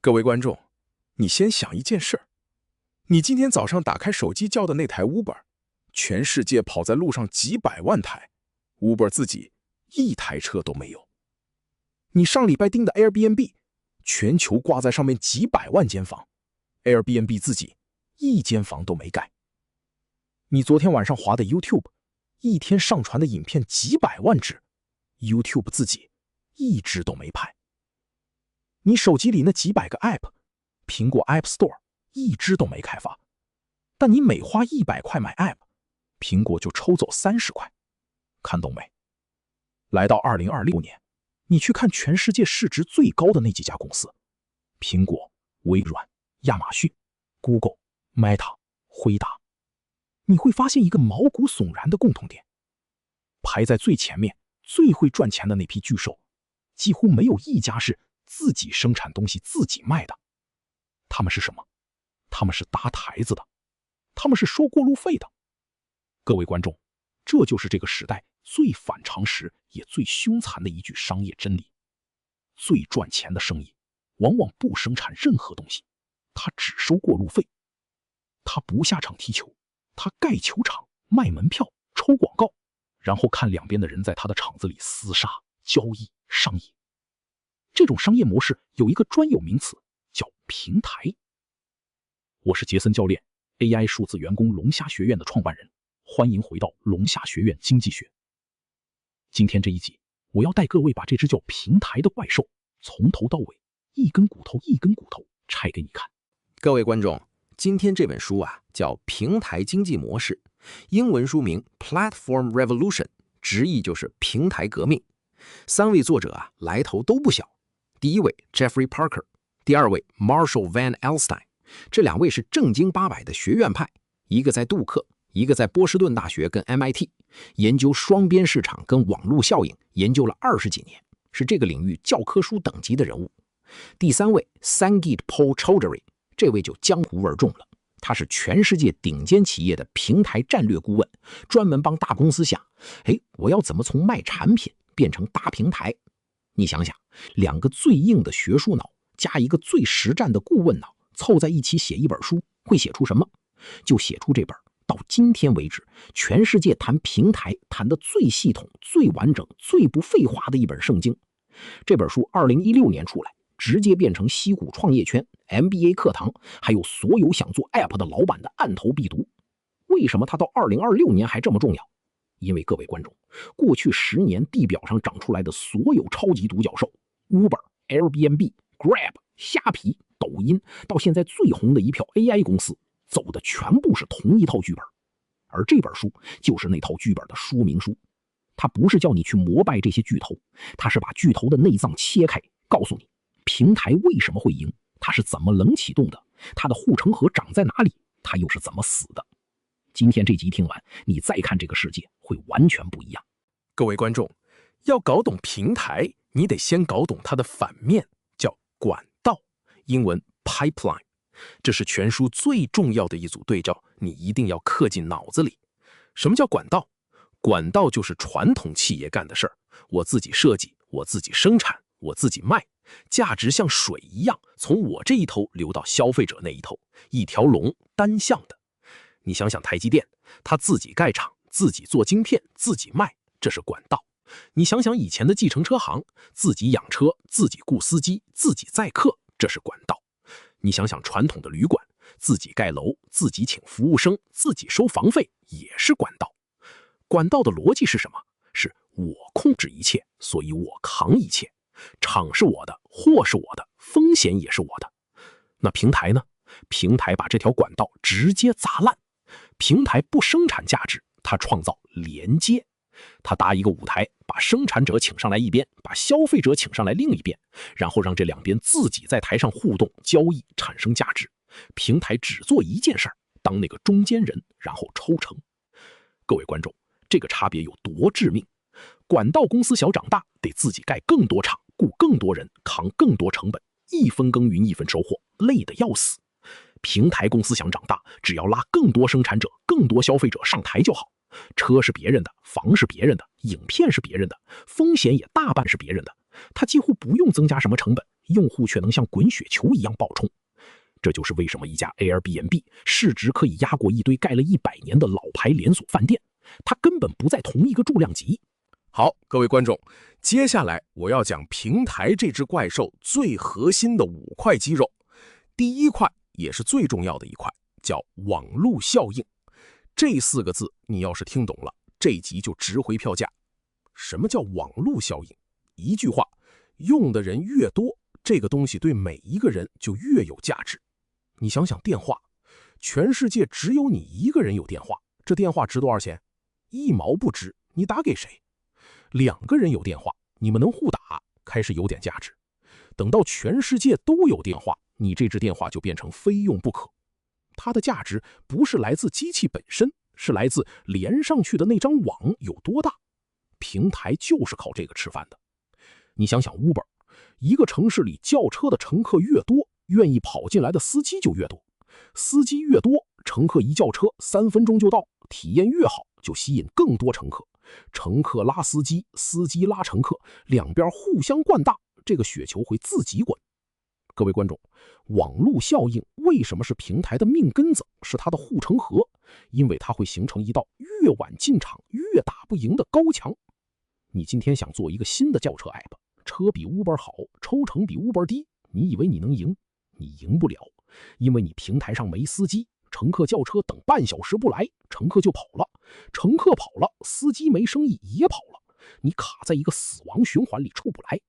各位观众，你先想一件事儿：你今天早上打开手机叫的那台 Uber， 全世界跑在路上几百万台 ，Uber 自己一台车都没有。你上礼拜订的 Airbnb， 全球挂在上面几百万间房 ，Airbnb 自己一间房都没盖。你昨天晚上滑的 YouTube， 一天上传的影片几百万支 ，YouTube 自己一支都没拍。你手机里那几百个 App， 苹果 App Store 一支都没开发，但你每花100块买 App， 苹果就抽走30块。看懂没？来到2026年，你去看全世界市值最高的那几家公司，苹果、微软、亚马逊、Google、Meta、辉达，你会发现一个毛骨悚然的共同点：排在最前面、最会赚钱的那批巨兽，几乎没有一家是自己生产东西自己卖的。他们是什么？他们是搭台子的，他们是收过路费的。各位观众，这就是这个时代最反常识也最凶残的一句商业真理：最赚钱的生意往往不生产任何东西，他只收过路费。他不下场踢球，他盖球场、卖门票、抽广告，然后看两边的人在他的场子里厮杀、交易、商业。这种商业模式有一个专有名词，叫平台。我是杰森教练， AI 数字员工龙虾学院的创办人，欢迎回到龙虾学院经济学。今天这一集，我要带各位把这只叫平台的怪兽从头到尾一根骨头一根骨头拆给你看。各位观众，今天这本书叫平台经济模式，英文书名 Platform Revolution， 直译就是平台革命。3位作者来头都不小。第一位 Jeffrey Parker， 第二位 Marshall Van Alstyne， 这2位是正经八百的学院派，一个在杜克，一个在波士顿大学跟 MIT， 研究双边市场跟网络效应，研究了20几年，是这个领域教科书等级的人物。第3位 Sangeet Paul Choudhury， 这位就江湖味重了，他是全世界顶尖企业的平台战略顾问，专门帮大公司想，我要怎么从卖产品变成大平台。你想想，2个最硬的学术脑加一个最实战的顾问脑凑在一起写一本书，会写出什么？就写出这本到今天为止全世界谈平台谈得最系统、最完整、最不废话的一本圣经。这本书2016年出来，直接变成矽谷创业圈、MBA 课堂还有所有想做 App 的老板的案头必读。为什么它到2026年还这么重要？因为各位观众，过去10年地表上长出来的所有超级独角兽 Uber、Airbnb、Grab、虾皮、抖音，到现在最红的一票 AI 公司，走的全部是同一套剧本。而这本书就是那套剧本的说明书。它不是叫你去膜拜这些巨头，它是把巨头的内脏切开，告诉你平台为什么会赢，它是怎么冷启动的，它的护城河长在哪里，它又是怎么死的。今天这集听完，你再看这个世界会完全不一样。各位观众，要搞懂平台，你得先搞懂它的反面，叫管道，英文 pipeline。这是全书最重要的一组对照，你一定要刻进脑子里。什么叫管道？管道就是传统企业干的事儿，我自己设计，我自己生产，我自己卖，价值像水一样从我这一头流到消费者那一头，一条龙单向的。你想想台积电，他自己盖厂，自己做晶片，自己卖，这是管道。你想想以前的计程车行，自己养车，自己雇司机，自己载客，这是管道。你想想传统的旅馆，自己盖楼，自己请服务生，自己收房费，也是管道。管道的逻辑是什么？是我控制一切，所以我扛一切。厂是我的，货是我的，风险也是我的。那平台呢？平台把这条管道直接砸烂。平台不生产价值，它创造连接。它搭一个舞台，把生产者请上来一边，把消费者请上来另一边，然后让这两边自己在台上互动交易，产生价值。平台只做一件事儿，当那个中间人，然后抽成。各位观众，这个差别有多致命？管道公司想长大，得自己盖更多厂，雇更多人，扛更多成本，一分耕耘一分收获，累得要死。平台公司想长大，只要拉更多生产者、更多消费者上台就好。车是别人的，房是别人的，影片是别人的，风险也大半是别人的。他几乎不用增加什么成本，用户却能像滚雪球一样爆冲。这就是为什么一家 Airbnb 市值可以压过一堆盖了100年的老牌连锁饭店，它根本不在同一个重量级。好，各位观众，接下来我要讲平台这只怪兽最核心的5块肌肉。第一块也是最重要的一块，叫网络效应。这4个字你要是听懂了，这集就值回票价。什么叫网络效应？一句话，用的人越多，这个东西对每一个人就越有价值。你想想电话，全世界只有你一个人有电话，这电话值多少钱？1毛不值，你打给谁？2个人有电话，你们能互打，开始有点价值。等到全世界都有电话，你这只电话就变成非用不可。它的价值不是来自机器本身，是来自连上去的那张网有多大。平台就是靠这个吃饭的。你想想 Uber， 一个城市里叫车的乘客越多，愿意跑进来的司机就越多，司机越多，乘客一叫车3分钟就到，体验越好，就吸引更多乘客，乘客拉司机，司机拉乘客，两边互相灌大，这个雪球会自己滚。各位观众，网络效应为什么是平台的命根子，是它的护城河？因为它会形成一道越晚进场越打不赢的高墙。你今天想做一个新的轿车 app， 车比 Uber 好，抽成比 Uber 低，你以为你能赢？你赢不了，因为你平台上没司机，乘客叫车等半小时不来，乘客就跑了，乘客跑了，司机没生意也跑了，你卡在一个死亡循环里出不来。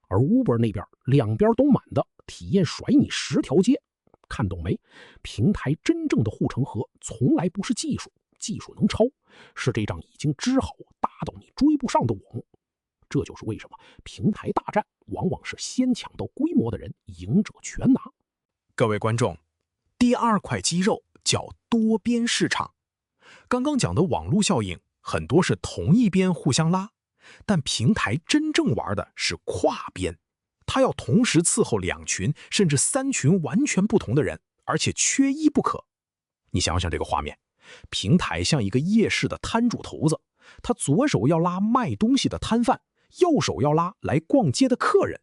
而 Uber 那边两边都满的，体验甩你10条街。看懂没？平台真正的护城河从来不是技术，技术能超，是这张已经织好搭到你追不上的网。这就是为什么平台大战往往是先抢到规模的人赢者全拿。各位观众，第2块肌肉叫多边市场。刚刚讲的网络效应很多是同一边互相拉，但平台真正玩的是跨边，它要同时伺候2群甚至3群完全不同的人，而且缺一不可。你想想这个画面，平台像一个夜市的摊主头子，他左手要拉卖东西的摊贩，右手要拉来逛街的客人。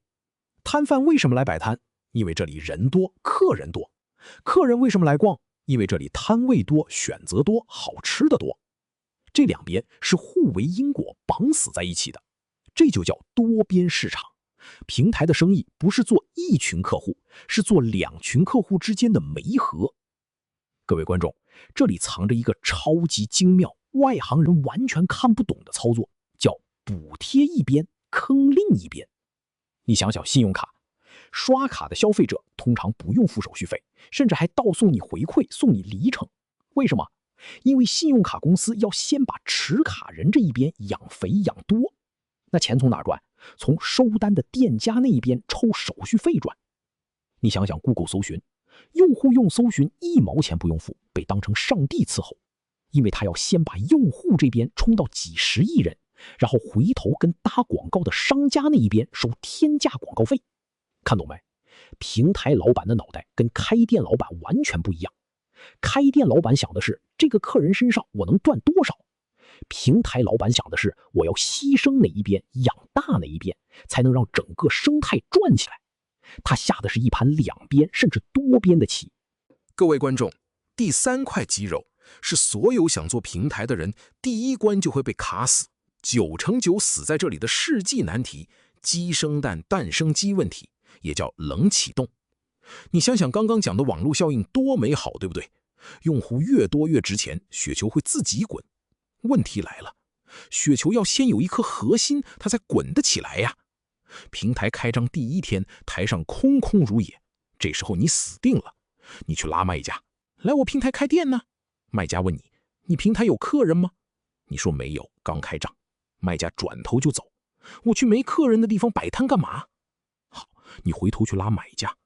摊贩为什么来摆摊？因为这里人多，客人多。客人为什么来逛？因为这里摊位多，选择多，好吃的多。这两边是互为因果绑死在一起的，这就叫多边市场。平台的生意不是做1群客户，是做2群客户之间的媒合。各位观众，这里藏着一个超级精妙、外行人完全看不懂的操作，叫补贴一边，坑另一边。你想想信用卡，刷卡的消费者通常不用付手续费，甚至还倒送你回馈，送你里程。为什么？因为信用卡公司要先把持卡人这一边养肥养多。那钱从哪赚？从收单的店家那一边抽手续费赚。你想想 Google 搜寻，用户用搜寻1毛钱不用付，被当成上帝伺候，因为他要先把用户这边冲到几十亿人，然后回头跟搭广告的商家那一边收天价广告费。看懂没？平台老板的脑袋跟开店老板完全不一样。开店老板想的是这个客人身上我能赚多少，平台老板想的是我要牺牲哪一边，养大哪一边，才能让整个生态转起来。他下的是一盘2边甚至多边的棋。各位观众，第3块肌肉是所有想做平台的人第一关就会被卡死，9成9死在这里的世纪难题——鸡生蛋，蛋生鸡问题，也叫冷启动。你想想刚刚讲的网络效应多美好，对不对？用户越多越值钱，雪球会自己滚。问题来了，雪球要先有一颗核心，它才滚得起来呀。平台开张第1天，台上空空如也，这时候你死定了。你去拉卖家，来我平台开店呢。卖家问你，你平台有客人吗？你说没有，刚开张。卖家转头就走，我去没客人的地方摆摊干嘛？好，你回头去拉买家，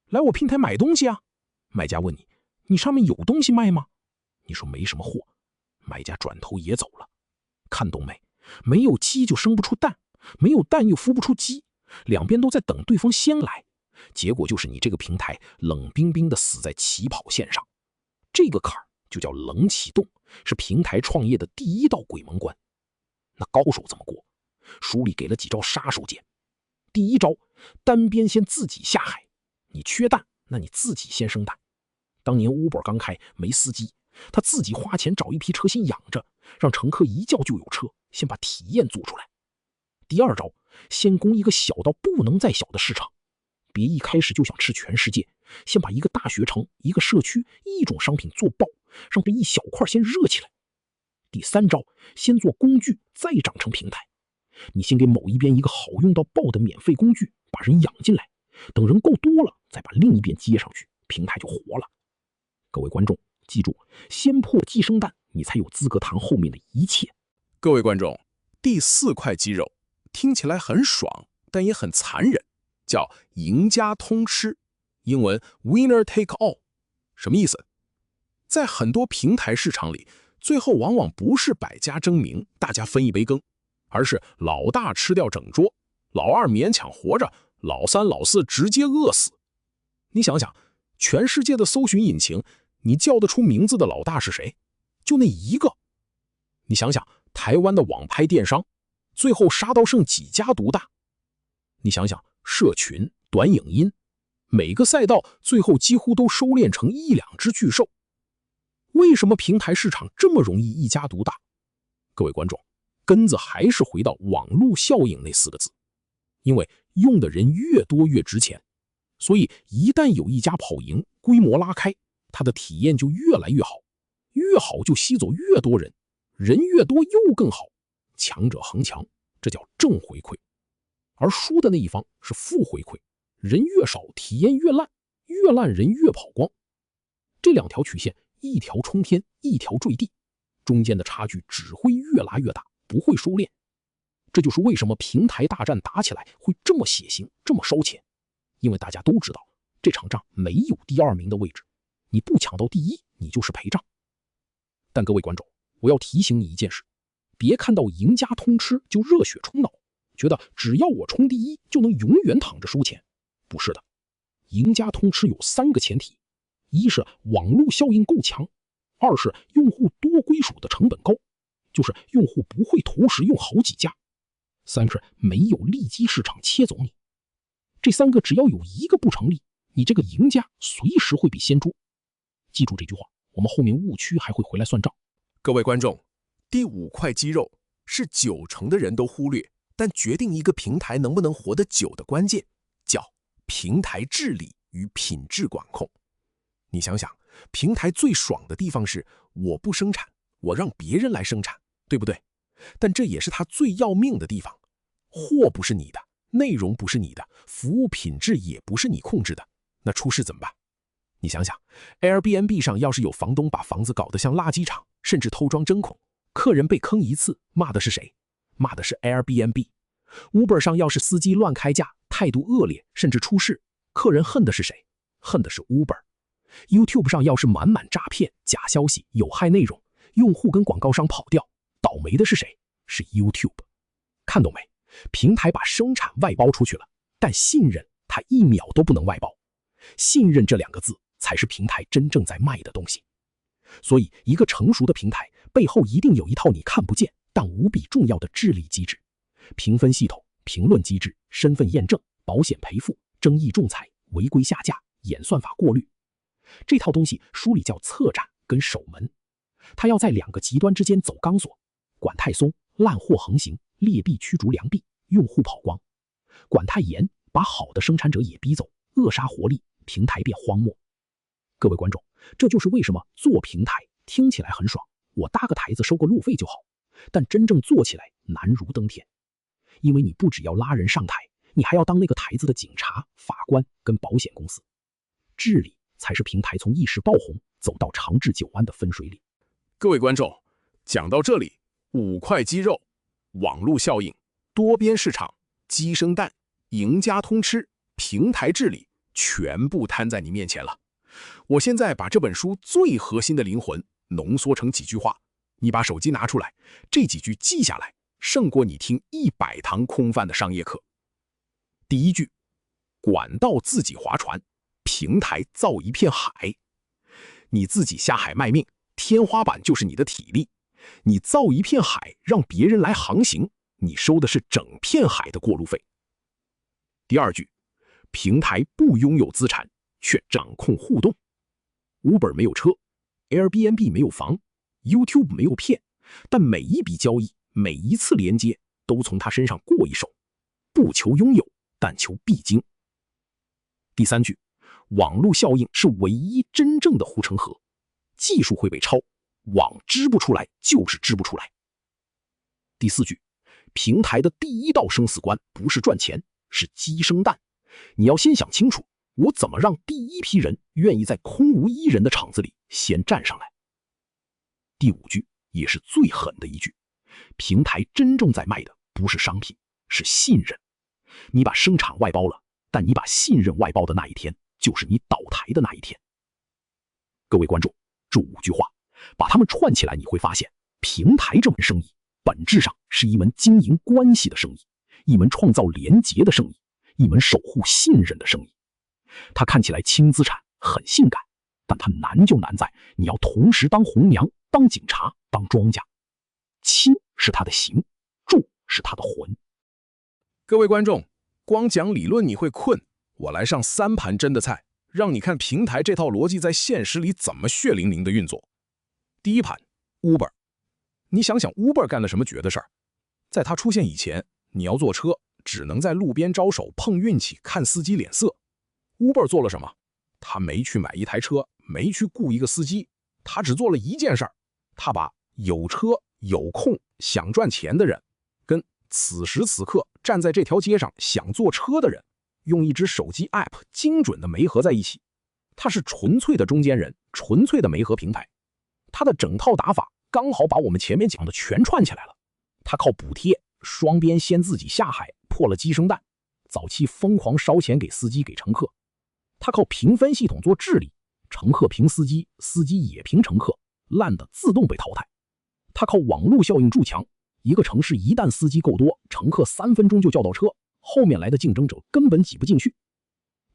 来我平台买东西啊。卖家问你，你上面有东西卖吗？你说没什么货。买家转头也走了。看懂没？没有鸡就生不出蛋，没有蛋又孵不出鸡，两边都在等对方先来，结果就是你这个平台冷冰冰的死在起跑线上。这个坎儿就叫冷启动，是平台创业的第1道鬼门关。那高手怎么过？书里给了几招杀手锏。第一招，单边先自己下海。你缺蛋，那你自己先生蛋。当年 Uber 刚开，没司机，他自己花钱找一批车先养着，让乘客一叫就有车，先把体验做出来。第二招，先攻一个小到不能再小的市场，别一开始就想吃全世界，先把一个大学城、一个社区、一种商品做爆，让这一小块先热起来。第三招，先做工具，再长成平台。你先给某一边一个好用到爆的免费工具，把人养进来，等人够多了，再把另一边接上去，平台就活了。各位观众，记住，先破鸡生蛋，你才有资格谈后面的一切。各位观众，第4块肌肉听起来很爽，但也很残忍，叫赢家通吃，英文 winner take all。 什么意思？在很多平台市场里，最后往往不是百家争鸣，大家分一杯羹，而是老大吃掉整桌，老二勉强活着，老三老四直接饿死。你想想，全世界的搜寻引擎，你叫得出名字的老大是谁？就那一个。你想想，台湾的网拍电商，最后杀到剩几家独大？你想想，社群、短影音，每个赛道最后几乎都收敛成1-2只巨兽。为什么平台市场这么容易一家独大？各位观众，根子还是回到网络效应那4个字。因为用的人越多越值钱，所以一旦有一家跑赢，规模拉开，它的体验就越来越好，越好就吸走越多人，人越多又更好，强者恒强，这叫正回馈。而输的那一方是负回馈，人越少体验越烂，越烂人越跑光。这2条曲线，一条冲天，一条坠地，中间的差距只会越拉越大，不会收敛。这就是为什么平台大战打起来会这么血腥，这么烧钱。因为大家都知道，这场仗没有第2名的位置，你不抢到第1，你就是赔仗。但各位观众，我要提醒你一件事，别看到赢家通吃就热血冲脑，觉得只要我冲第1就能永远躺着输钱。不是的，赢家通吃有3个前提：一是网络效应够强，二是用户多归属的成本高，就是用户不会同时用好几家，三是没有利基市场切走你。这3个只要有一个不成立，你这个赢家随时会被掀桌。记住这句话，我们后面误区还会回来算账。各位观众，第5块肌肉是90%的人都忽略，但决定一个平台能不能活得久的关键，叫平台治理与品质管控。你想想，平台最爽的地方是我不生产，我让别人来生产，对不对？但这也是它最要命的地方，货不是你的，内容不是你的，服务品质也不是你控制的，那出事怎么办？你想想 Airbnb 上要是有房东把房子搞得像垃圾场，甚至偷装针孔，客人被坑1次，骂的是谁？骂的是 Airbnb。 Uber 上要是司机乱开价，态度恶劣，甚至出事，客人恨的是谁？恨的是 Uber。 YouTube 上要是满满诈骗、假消息、有害内容，用户跟广告商跑掉，倒霉的是谁？是 YouTube。 看懂没？平台把生产外包出去了，但信任它1秒都不能外包。信任这2个字才是平台真正在卖的东西。所以一个成熟的平台背后一定有一套你看不见但无比重要的治理机制：评分系统、评论机制、身份验证、保险赔付、争议仲裁、违规下架、演算法过滤。这套东西书里叫策展跟守门，它要在2个极端之间走钢索，管太松，烂货横行，劣币驱逐良币，用户跑光；管太严，把好的生产者也逼走，扼杀活力，平台变荒漠。各位观众，这就是为什么做平台听起来很爽，我搭个台子收个路费就好，但真正做起来难如登天。因为你不只要拉人上台，你还要当那个台子的警察、法官跟保险公司。治理才是平台从一时爆红走到长治久安的分水岭。各位观众，讲到这里，5块肌肉、网络效应、多边市场、鸡生蛋、赢家通吃、平台治理，全部摊在你面前了。我现在把这本书最核心的灵魂浓缩成几句话，你把手机拿出来，这几句记下来，胜过你听100堂空泛的商业课。第1句，管道自己划船，平台造一片海。你自己下海卖命，天花板就是你的体力。你造一片海，让别人来航行，你收的是整片海的过路费。第二句，平台不拥有资产，却掌控互动。Uber 没有车 ，Airbnb 没有房 ，YouTube 没有片，但每一笔交易，每一次连接都从他身上过一手，不求拥有，但求必经。第三句，网络效应是唯一真正的护城河，技术会被抄，网织不出来就是织不出来。第四句，平台的第一道生死关不是赚钱，是鸡生蛋。你要先想清楚，我怎么让第一批人愿意在空无一人的场子里先站上来。第五句也是最狠的一句，平台真正在卖的不是商品，是信任。你把生产外包了，但你把信任外包的那一天，就是你倒台的那一天。各位观众，这5句话把它们串起来，你会发现平台这门生意本质上是一门经营关系的生意，一门创造连结的生意，一门守护信任的生意。它看起来轻资产，很性感，但它难就难在你要同时当红娘、当警察、当庄家。轻是它的形，重是它的魂。各位观众，光讲理论你会困，我来上3盘真的菜，让你看平台这套逻辑在现实里怎么血淋淋的运作。第一盘 Uber， 你想想 Uber 干了什么绝的事儿？在它出现以前，你要坐车只能在路边招手碰运气，看司机脸色。Uber 做了什么？他没去买一台车，没去雇一个司机，他只做了一件事儿，他把有车有空想赚钱的人跟此时此刻站在这条街上想坐车的人用一只手机 app 精准的媒合在一起。他是纯粹的中间人，纯粹的媒合平台。他的整套打法刚好把我们前面讲的全串起来了。他靠补贴双边先自己下海，破了鸡生蛋，早期疯狂烧钱给司机给乘客。他靠评分系统做治理，乘客评司机，司机也评乘客，烂的自动被淘汰。他靠网络效应筑墙，一个城市一旦司机够多，乘客3分钟就叫到车，后面来的竞争者根本挤不进去。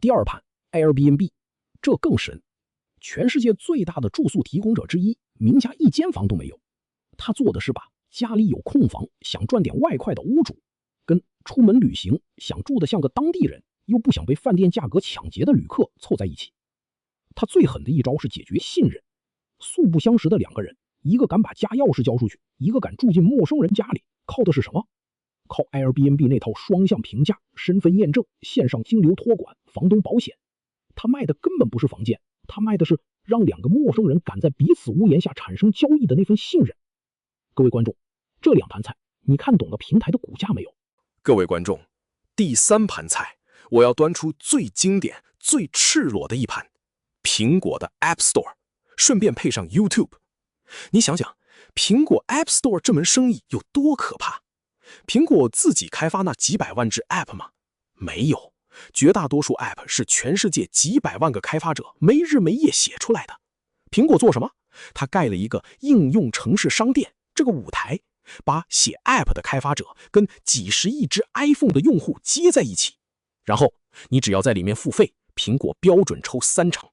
第二盘 Airbnb， 这更神，全世界最大的住宿提供者之一，名下1间房都没有。他做的是把家里有空房想赚点外快的屋主，跟出门旅行想住得像个当地人又不想被饭店价格抢劫的旅客凑在一起。他最狠的一招是解决信任，素不相识的2个人，一个敢把家钥匙交出去，一个敢住进陌生人家里，靠的是什么？靠 Airbnb 那套双向评价、身份验证、线上金流托管、房东保险。他卖的根本不是房间，他卖的是让2个陌生人敢在彼此屋檐下产生交易的那份信任。各位观众，这2盘菜你看懂了平台的股价没有？各位观众，第3盘菜我要端出最经典、最赤裸的一盘，苹果的 App Store， 顺便配上 YouTube。 你想想，苹果 App Store 这门生意有多可怕？苹果自己开发那几百万只 App 吗？没有，绝大多数 App 是全世界几百万个开发者没日没夜写出来的。苹果做什么？它盖了一个应用程式商店这个舞台，把写 App 的开发者跟几十亿只 iPhone 的用户接在一起，然后你只要在里面付费，苹果标准抽30%。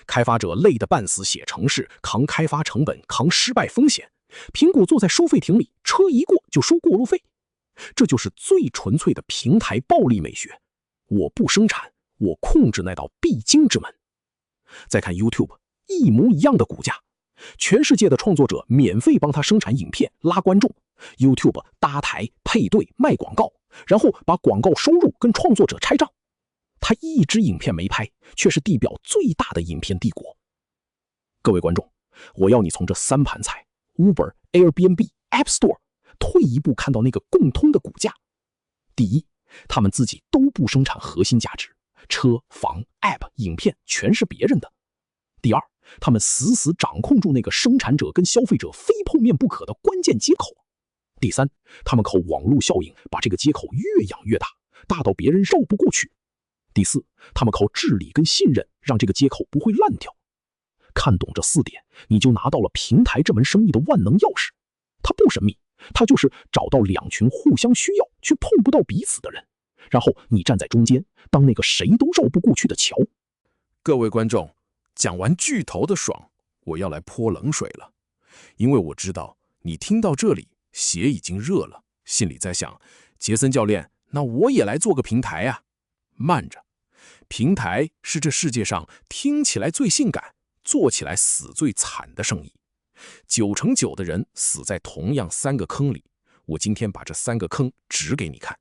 开发者累得半死写程式，扛开发成本，扛失败风险，苹果坐在收费亭里，车一过就收过路费。这就是最纯粹的平台暴力美学。我不生产，我控制那道必经之门。再看 YouTube， 一模一样的股价，全世界的创作者免费帮他生产影片拉观众， YouTube 搭台配对卖广告，然后把广告收入跟创作者拆账。他一支影片没拍，却是地表最大的影片帝国。各位观众，我要你从这3盘菜 Uber、Airbnb、App Store 退一步看到那个共通的股价。第一，他们自己都不生产核心价值，车、房、App、影片全是别人的。第二，他们死死掌控住那个生产者跟消费者非碰面不可的关键接口。第三，他们靠网络效应把这个接口越养越大，大到别人绕不过去。第四，他们靠治理跟信任让这个接口不会烂掉。看懂这4点，你就拿到了平台这门生意的万能钥匙。它不神秘，它就是找到2群互相需要却碰不到彼此的人，然后你站在中间，当那个谁都绕不过去的桥。各位观众，讲完巨头的爽，我要来泼冷水了。因为我知道你听到这里血已经热了，心里在想，杰森教练，那我也来做个平台啊。慢着，平台是这世界上听起来最性感、做起来死最惨的生意。9成9的人死在同样3个坑里。我今天把这3个坑指给你看。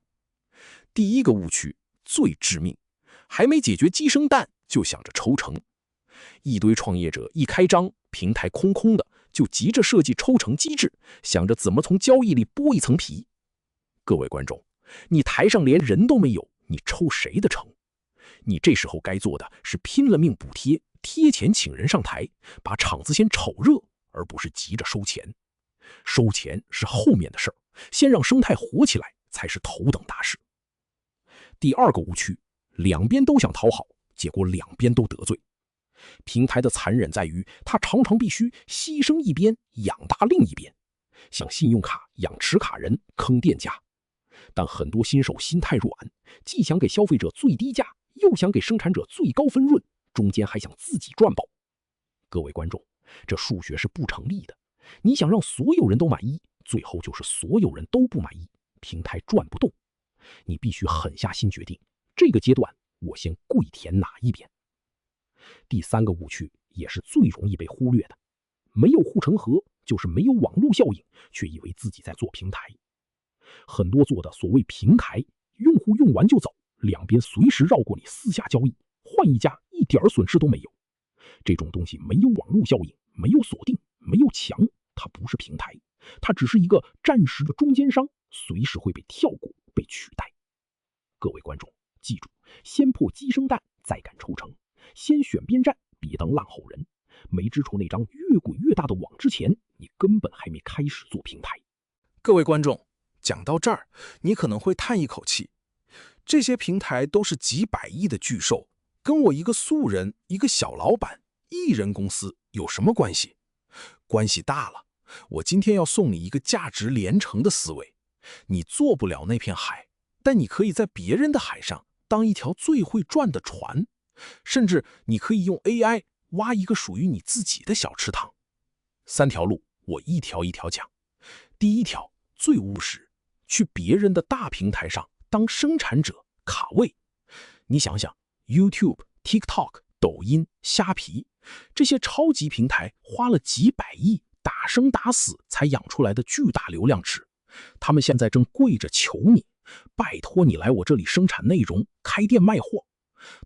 第一个误区最致命，还没解决鸡生蛋就想着抽成。一堆创业者一开张，平台空空的，就急着设计抽成机制，想着怎么从交易里剥一层皮。各位观众，你台上连人都没有，你抽谁的成？你这时候该做的是拼了命补贴，贴钱请人上台，把场子先炒热，而不是急着收钱。收钱是后面的事儿，先让生态活起来才是头等大事。第二个误区，两边都想讨好，结果两边都得罪。平台的残忍在于，它常常必须牺牲一边，养大另一边，像信用卡养持卡人，坑店家。但很多新手心太软，既想给消费者最低价，又想给生产者最高分润，中间还想自己赚饱。各位观众，这数学是不成立的。你想让所有人都满意，最后就是所有人都不满意，平台转不动。你必须狠下心决定，这个阶段我先跪舔哪一边。第三个误区也是最容易被忽略的，没有护城河就是没有网络效应，却以为自己在做平台。很多做的所谓平台，用户用完就走，两边随时绕过你私下交易，换一家一点损失都没有。这种东西没有网络效应，没有锁定，没有墙，它不是平台，它只是一个暂时的中间商，随时会被跳过，被取代。各位观众，记住，先破鸡生蛋，再敢抽成，先选边站，别当烂好人。没织出那张越滚越大的网之前，你根本还没开始做平台。各位观众，讲到这儿，你可能会叹一口气，这些平台都是几百亿的巨兽，跟我一个素人、一个小老板、艺人公司有什么关系？关系大了。我今天要送你一个价值连城的思维，你做不了那片海，但你可以在别人的海上当一条最会转的船，甚至你可以用 AI 挖一个属于你自己的小池塘。3条路，我一条一条讲。第一条最务实，去别人的大平台上当生产者卡位。你想想 YouTube、TikTok、抖音、虾皮这些超级平台花了几百亿打生打死才养出来的巨大流量池，他们现在正跪着求你，拜托你来我这里生产内容，开店卖货。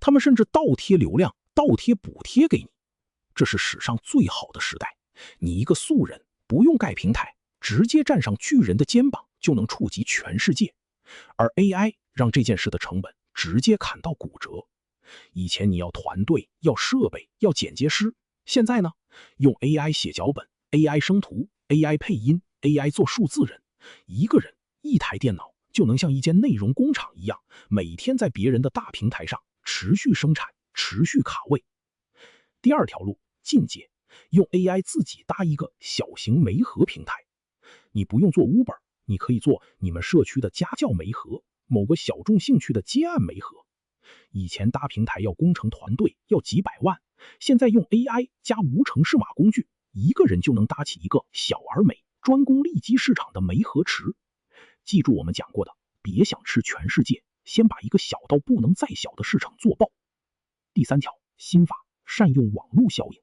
他们甚至倒贴流量，倒贴补贴给你。这是史上最好的时代，你一个素人不用盖平台，直接站上巨人的肩膀就能触及全世界。而 AI 让这件事的成本直接砍到骨折。以前你要团队，要设备，要剪接师，现在呢，用 AI 写脚本， AI 生图， AI 配音， AI 做数字人，一个人一台电脑就能像一间内容工厂一样，每天在别人的大平台上持续生产，持续卡位。第二条路，进阶，用 AI 自己搭一个小型媒合平台。你不用做 Uber， 你可以做你们社区的家教媒合，某个小众兴趣的接案媒合。以前搭平台要工程团队，要几百万，现在用 AI 加无程式码工具，一个人就能搭起一个小而美、专攻利基市场的媒合池。记住我们讲过的，别想吃全世界，先把一个小到不能再小的市场做爆。第3条，心法，善用网络效应。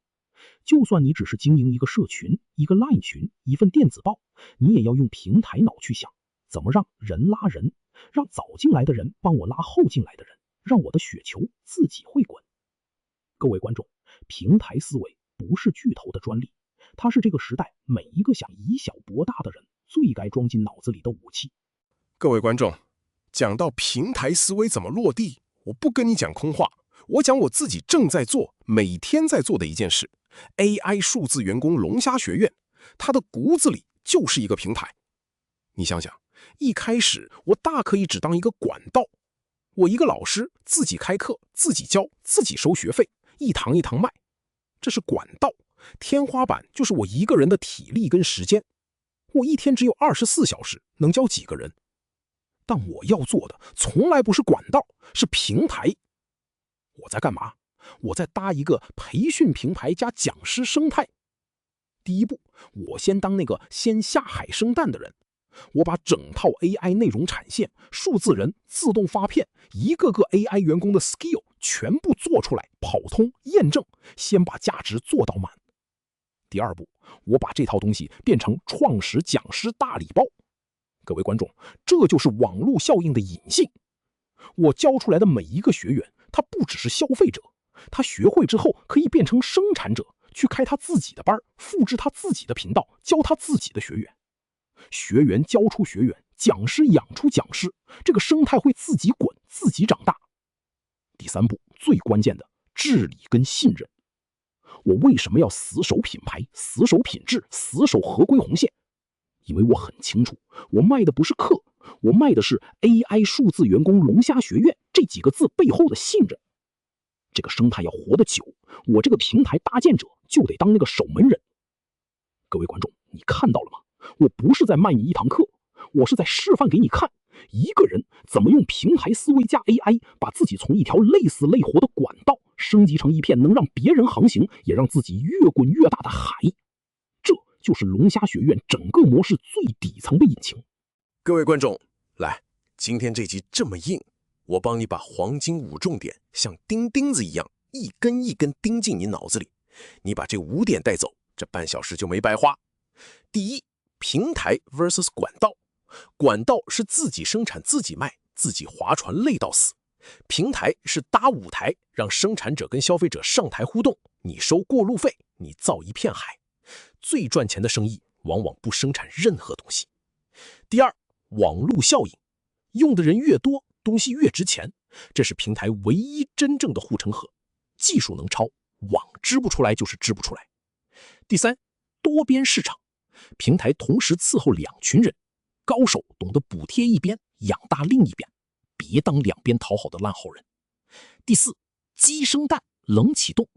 就算你只是经营一个社群，一个 LINE 群，一份电子报，你也要用平台脑去想，怎么让人拉人，让早进来的人帮我拉后进来的人，让我的雪球自己会滚。各位观众，平台思维不是巨头的专利，它是这个时代每一个想以小博大的人最该装进脑子里的武器。各位观众，讲到平台思维怎么落地，我不跟你讲空话，我讲我自己正在做，每天在做的一件事。AI 数字员工龙虾学院，它的骨子里就是一个平台。你想想，一开始我大可以只当一个管道，我一个老师自己开课，自己教，自己收学费，一堂一堂卖，这是管道。天花板就是我一个人的体力跟时间，我一天只有24小时，能教几个人？但我要做的从来不是管道，是平台。我在干嘛？我在搭一个培训平台加讲师生态。第一步，我先当那个先下海生蛋的人。我把整套 AI 内容产线、数字人、自动发片，一个个 AI 员工的 skill 全部做出来，跑通验证，先把价值做到满。第二步，我把这套东西变成创始讲师大礼包。各位观众，这就是网络效应的隐性。我教出来的每一个学员，他不只是消费者，他学会之后可以变成生产者，去开他自己的班，复制他自己的频道，教他自己的学员。学员教出学员，讲师养出讲师，这个生态会自己滚，自己长大。第三步，最关键的治理跟信任。我为什么要死守品牌、死守品质、死守合规红线？因为我很清楚，我卖的不是课，我卖的是 AI 数字员工龙虾学院这几个字背后的信任。这个生态要活得久，我这个平台搭建者就得当那个守门人。各位观众，你看到了吗？我不是在卖你一堂课，我是在示范给你看，一个人怎么用平台思维加 AI， 把自己从一条累死累活的管道升级成一片能让别人航行，也让自己越滚越大的海。这就是龙虾学院整个模式最底层的引擎。各位观众，来，今天这集这么硬，我帮你把黄金5重点像钉钉子一样一根一根钉进你脑子里，你把这5点带走，这半小时就没白花。第一，平台 vs 管道。管道是自己生产自己卖，自己划船累到死。平台是搭舞台，让生产者跟消费者上台互动，你收过路费，你造一片海。最赚钱的生意往往不生产任何东西。第二，网络效应，用的人越多，东西越值钱，这是平台唯一真正的护城河。技术能抄，网织不出来就是织不出来。第三，多边市场，平台同时伺候2群人，高手懂得补贴一边，养大另一边，别当两边讨好的烂好人。第四，鸡生蛋，冷启动，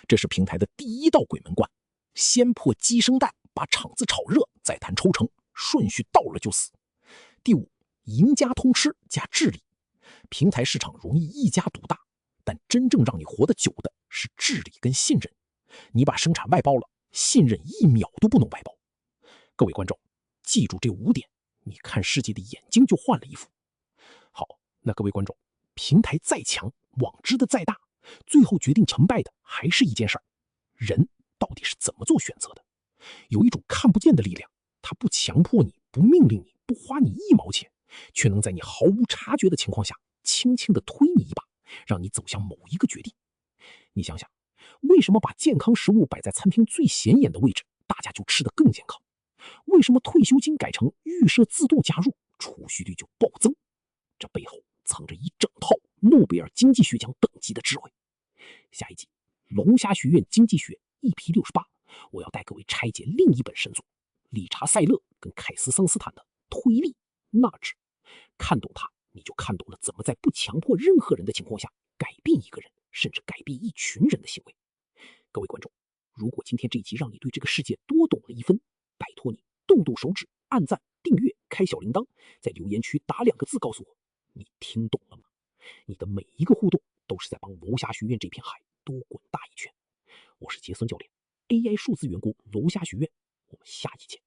这是平台的第一道鬼门关，先破鸡生蛋，把场子炒热，再谈抽成，顺序到了就死。第五，赢家通吃加治理，平台市场容易一家独大，但真正让你活得久的是治理跟信任。你把生产外包了，信任1秒都不能外包。各位观众，记住这5点，你看世界的眼睛就换了一副。好，那各位观众，平台再强，网织的再大，最后决定成败的还是一件事儿：人到底是怎么做选择的？有一种看不见的力量，它不强迫你，不命令你，不花你1毛钱，却能在你毫无察觉的情况下，轻轻地推你一把，让你走向某一个决定。你想想，为什么把健康食物摆在餐厅最显眼的位置，大家就吃得更健康？为什么退休金改成预设自动加入，储蓄率就暴增？这背后藏着一整套诺贝尔经济学奖等级的智慧。下一集，龙虾学院经济学 EP68，我要带各位拆解另一本神作，理查·塞勒跟凯斯·桑斯坦的推力 Nudge。看懂它，你就看懂了怎么在不强迫任何人的情况下，改变一个人，甚至改变一群人的行为。各位观众，如果今天这一集让你对这个世界多懂了1分，拜托你动动手指，按赞、订阅、开小铃铛，在留言区打2个字告诉我，你听懂了吗？你的每一个互动都是在帮龙虾学院这片海多滚大一圈。我是杰森教练，AI 数字员工龙虾学院，我们下期见。